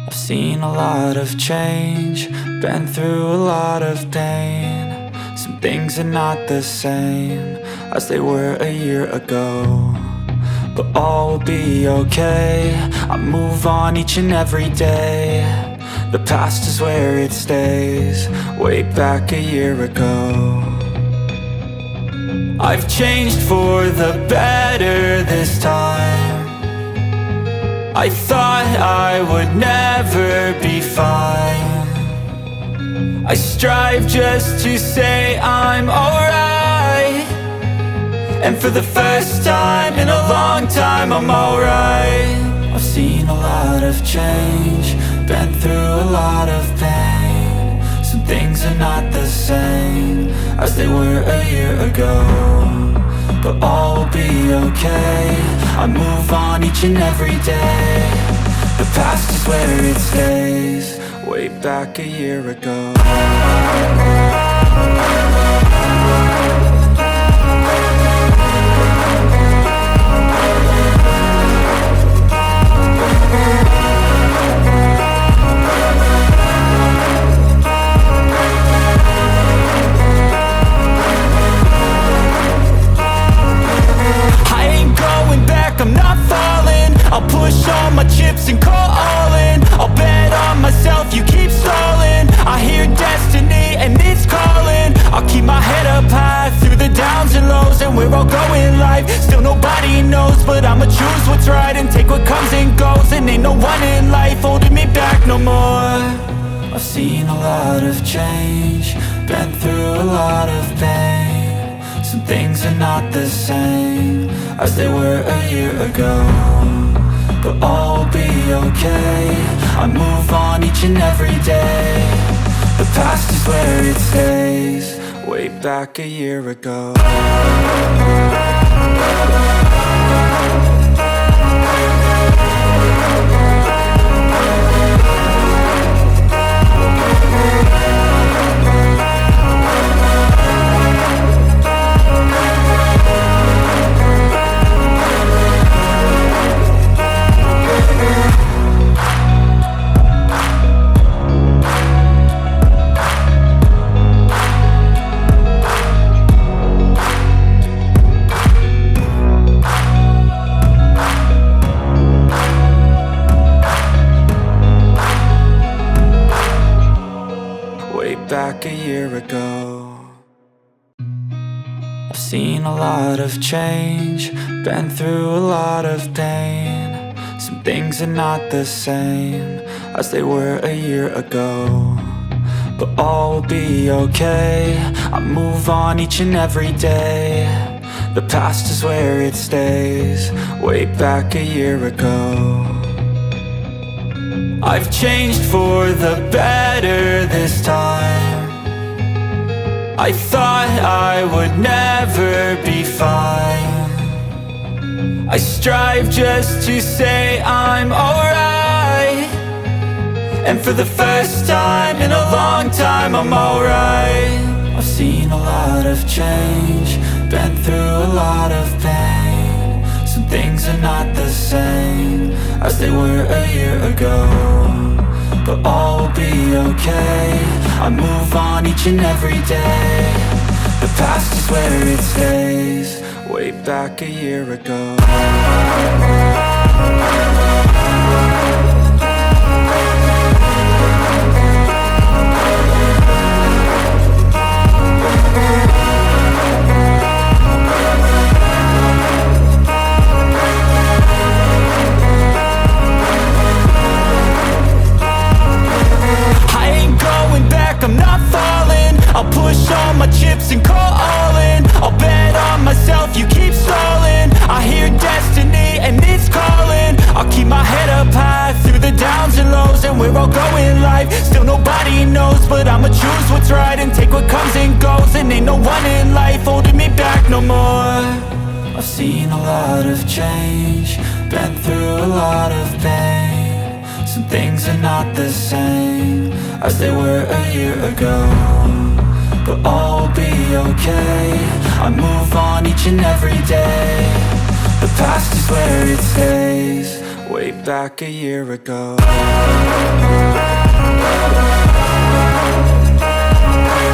I've seen a lot of change, been through a lot of pain. Some things are not the same as they were a year ago, but all will be okay. I move on each and every day. The past is where it stays, way back a year ago. I've changed for the better this time. I thought I would never be fine. I strive just to say I'm alright, and for the first time in a long time I'm alright. I've seen a lot of change, been through a lot of pain. Some things are not the same as they were a year ago, but all will be okay. I move on each and every day. The past is where it stays, way back a year ago. I'm not falling, I'll push all my chips and call all in. I'll bet on myself, you keep stalling. I hear destiny and it's calling. I'll keep my head up high through the downs and lows, and we're all going life. Still nobody knows, but I'ma choose what's right and take what comes and goes. And ain't no one in life holding me back no more. I've seen a lot of change, been through a lot of pain. Some things are not the same as they were a year ago, but all will be okay. I move on each and every day. The past is where it stays, way back a year ago. Back a year ago. I've seen a lot of change, been through a lot of pain. Some things are not the same as they were a year ago, but all will be okay. I move on each and every day. The past is where it stays, way back a year ago. I've changed for the better this time. I thought I would never be fine. I strive just to say I'm alright, and for the first time in a long time I'm alright. I've seen a lot of change, been through a lot of pain. Some things are not the same as they were a year ago, but all will be okay. I move on each and every day. The past is where it stays, way back a year ago. I'm not falling, I'll push all my chips and call all in. I'll bet on myself, you keep stalling. I hear destiny and it's calling. I'll keep my head up high through the downs and lows, and we're all going life. Still nobody knows, but I'ma choose what's right and take what comes and goes. And ain't no one in life holding me back no more. I've seen a lot of change, been through a lot of pain. Some things are not the same as they were a year ago, but all will be okay. I move on each and every day. The past is where it stays, way back a year ago.